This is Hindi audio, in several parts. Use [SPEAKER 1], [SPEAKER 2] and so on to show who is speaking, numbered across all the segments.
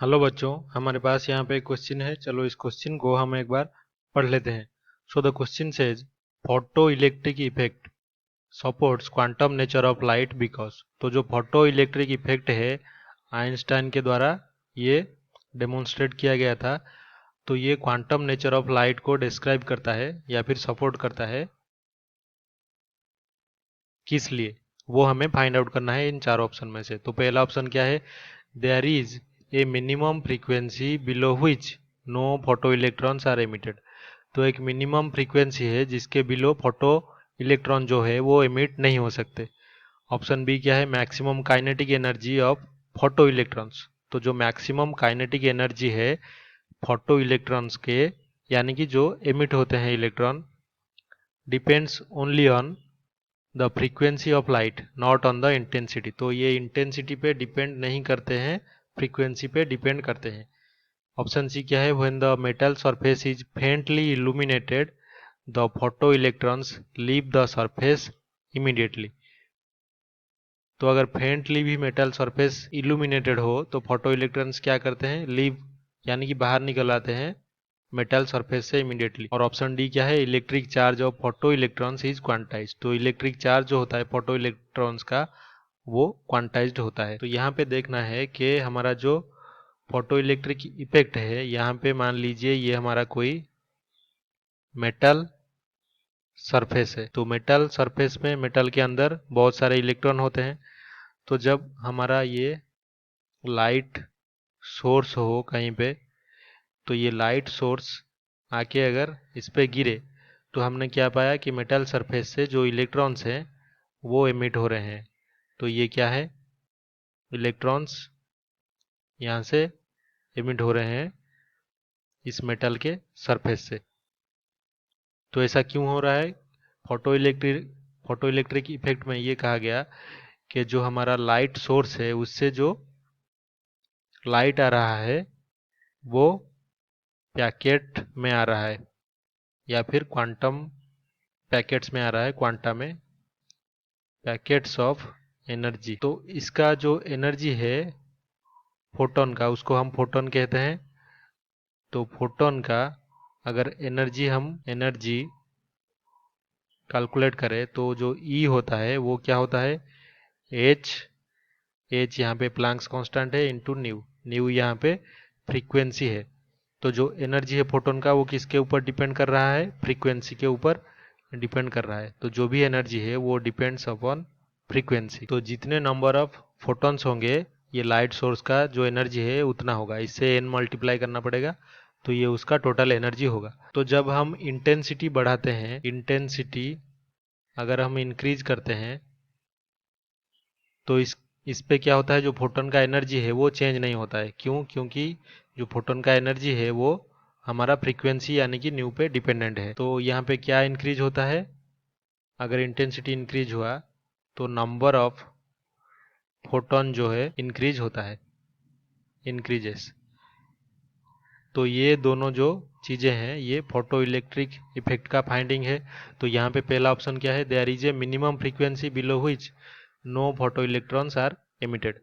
[SPEAKER 1] हेलो बच्चों, हमारे पास यहाँ पे एक क्वेश्चन है। चलो इस क्वेश्चन को हम एक बार पढ़ लेते हैं। So the question says photo electric effect supports quantum nature of light because. तो जो फोटो इलेक्ट्रिक इफेक्ट है आइंस्टाइन के द्वारा ये डेमोन्स्ट्रेट किया गया था। तो ये क्वांटम नेचर ऑफ लाइट को डिस्क्राइब करता है या फिर सपोर्ट करता है। किस लिए वो हमें फाइंड आउट करना है इन चार ऑप्शन में से। तो पहला ऑप्शन क्या है, there is a minimum frequency below which no photoelectrons are emitted. तो एक मिनिमम फ्रीक्वेंसी है जिसके बिलो फोटो इलेक्ट्रॉन जो है वो एमिट नहीं हो सकते। ऑप्शन बी क्या है, maximum kinetic energy of photo electrons. तो जो मैक्सिमम काइनेटिक एनर्जी है फोटो इलेक्ट्रॉन्स के, यानी कि जो एमिट होते हैं electron, depends only on the frequency of light not on the intensity. तो ये इंटेंसिटी पे डिपेंड नहीं करते हैं, फ्रीक्वेंसी पे डिपेंड करते हैं। ऑप्शन सी क्या है, when the metal surface is faintly illuminated the photo electrons leave the surface immediately. तो अगर फेंटली भी मेटल सरफेस इल्यूमिनेटेड हो तो फोटो इलेक्ट्रॉन्स क्या करते हैं, लीव यानी कि बाहर निकल आते हैं मेटल सरफेस से इमीडिएटली। और ऑप्शन डी क्या है, electric charge of photo electrons is quantize. तो इलेक्ट्रिक चार्ज जो होता है फोटो इलेक्ट्रॉन्स का वो क्वांटाइज्ड होता है। तो यहाँ पे देखना है कि हमारा जो फोटो इलेक्ट्रिक इफेक्ट है, यहाँ पे मान लीजिए ये हमारा कोई मेटल सरफेस है। तो मेटल सरफेस में मेटल के अंदर बहुत सारे इलेक्ट्रॉन होते हैं। तो जब हमारा ये लाइट सोर्स हो कहीं पे, तो ये लाइट सोर्स आके अगर इस पे गिरे तो हमने क्या पाया कि मेटल सरफेस से जो इलेक्ट्रॉन्स हैं वो एमिट हो रहे हैं। तो ये क्या है, इलेक्ट्रॉन्स यहाँ से एमिट हो रहे हैं इस मेटल के सरफेस से। तो ऐसा क्यों हो रहा है, फोटो इलेक्ट्रिक इफेक्ट में ये कहा गया कि जो हमारा लाइट सोर्स है उससे जो लाइट आ रहा है वो पैकेट में आ रहा है या फिर क्वांटम पैकेट्स में आ रहा है, क्वांटा में पैकेट्स ऑफ एनर्जी। तो इसका जो एनर्जी है फोटोन का, उसको हम फोटोन कहते हैं। तो फोटोन का अगर एनर्जी कैलकुलेट करें तो जो ई होता है वो क्या होता है, एच। एच यहाँ पे प्लैंक्स कांस्टेंट है इनटू न्यू। न्यू यहाँ पे फ्रीक्वेंसी है। तो जो एनर्जी है फोटोन का वो किसके ऊपर डिपेंड कर रहा है, फ्रीक्वेंसी के ऊपर डिपेंड कर रहा है। तो जो भी एनर्जी है वो डिपेंड्स अपॉन फ्रीक्वेंसी। तो जितने नंबर ऑफ फोटॉन्स होंगे ये लाइट सोर्स का जो एनर्जी है उतना होगा, इससे एन मल्टीप्लाई करना पड़ेगा। तो ये उसका टोटल एनर्जी होगा। तो जब हम इंटेंसिटी बढ़ाते हैं, इंटेंसिटी अगर हम इंक्रीज करते हैं तो इस पे क्या होता है, जो फोटोन का एनर्जी है वो चेंज नहीं होता है। क्यों, क्योंकि जो फोटोन का एनर्जी है वो हमारा फ्रीक्वेंसी यानी कि न्यू पे डिपेंडेंट है। तो यहाँ पे क्या इंक्रीज होता है, अगर इंटेंसिटी इंक्रीज हुआ तो नंबर ऑफ फोटोन जो है इंक्रीज होता है, इंक्रीजेस। तो ये दोनों जो चीज़ें हैं ये फोटो इलेक्ट्रिक इफेक्ट का फाइंडिंग है। तो यहाँ पे पहला ऑप्शन क्या है, there is a minimum frequency below which no photoelectrons are emitted.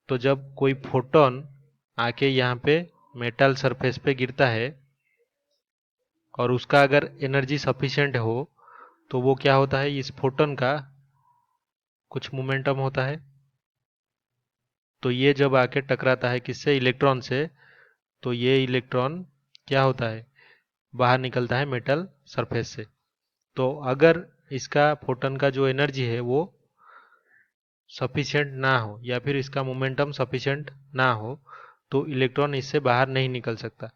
[SPEAKER 1] तो जब कोई फोटोन आके यहाँ पे मेटल सरफेस पे गिरता है और उसका अगर एनर्जी सफिशिएंट हो तो वो क्या होता है, इस फोटोन का कुछ मोमेंटम होता है। तो ये जब आके टकराता है किससे, इलेक्ट्रॉन से, तो ये इलेक्ट्रॉन क्या होता है, बाहर निकलता है मेटल सरफेस से। तो अगर इसका फोटोन का जो एनर्जी है वो सफिशिएंट ना हो या फिर इसका मोमेंटम सफिशिएंट ना हो तो इलेक्ट्रॉन इससे बाहर नहीं निकल सकता।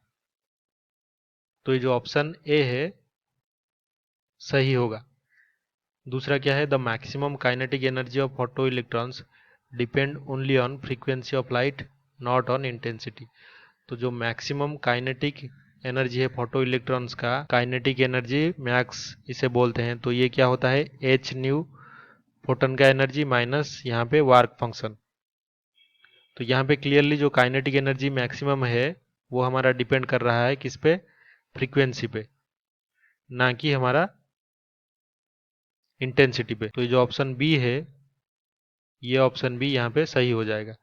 [SPEAKER 1] तो ये जो ऑप्शन ए है सही होगा। दूसरा क्या है, the maximum kinetic energy of photo electrons depend only on frequency of light not on intensity. तो जो मैक्सिमम काइनेटिक एनर्जी है फोटो इलेक्ट्रॉन्स का, काइनेटिक एनर्जी मैक्स इसे बोलते हैं। तो ये क्या होता है, एच न्यू फोटोन का एनर्जी माइनस यहाँ पे वर्क फंक्शन। तो यहाँ पे क्लियरली जो काइनेटिक एनर्जी मैक्सिमम है वो हमारा डिपेंड कर रहा है किस पे, फ्रीक्वेंसी पे, ना कि हमारा इंटेंसिटी पे। तो ये जो ऑप्शन बी है ये ऑप्शन बी यहाँ पे सही हो जाएगा।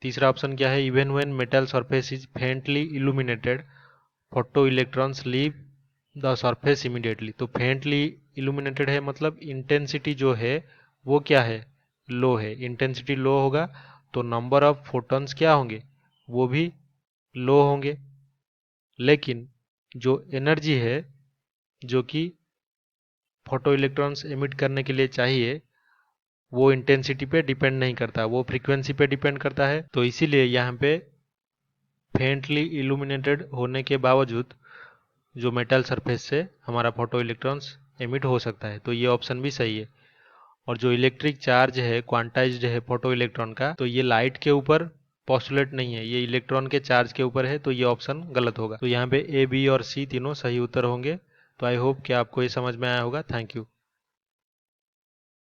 [SPEAKER 1] तीसरा ऑप्शन क्या है, even when metal surface is faintly illuminated photo electrons leave the surface immediately. तो फेंटली इल्यूमिनेटेड है मतलब इंटेंसिटी जो है वो क्या है, लो है। इंटेंसिटी लो होगा तो नंबर ऑफ फोटॉन्स क्या होंगे, वो भी लो होंगे। लेकिन जो एनर्जी है जो कि फोटो इलेक्ट्रॉन्स एमिट करने के लिए चाहिए वो इंटेंसिटी पे डिपेंड नहीं करता, वो फ्रीक्वेंसी पे डिपेंड करता है। तो इसीलिए यहाँ पे फेंटली इल्यूमिनेटेड होने के बावजूद जो मेटल सरफेस से हमारा फोटो इलेक्ट्रॉन्स एमिट हो सकता है, तो ये ऑप्शन भी सही है। और जो इलेक्ट्रिक चार्ज है क्वांटाइज्ड है फोटो इलेक्ट्रॉन का, तो ये लाइट के ऊपर पॉस्टुलेट नहीं है, ये इलेक्ट्रॉन के चार्ज के ऊपर है, तो ये ऑप्शन गलत होगा। तो यहाँ पे ए बी और सी तीनों सही उत्तर होंगे। तो आई होप कि आपको ये समझ में आया होगा। Thank you.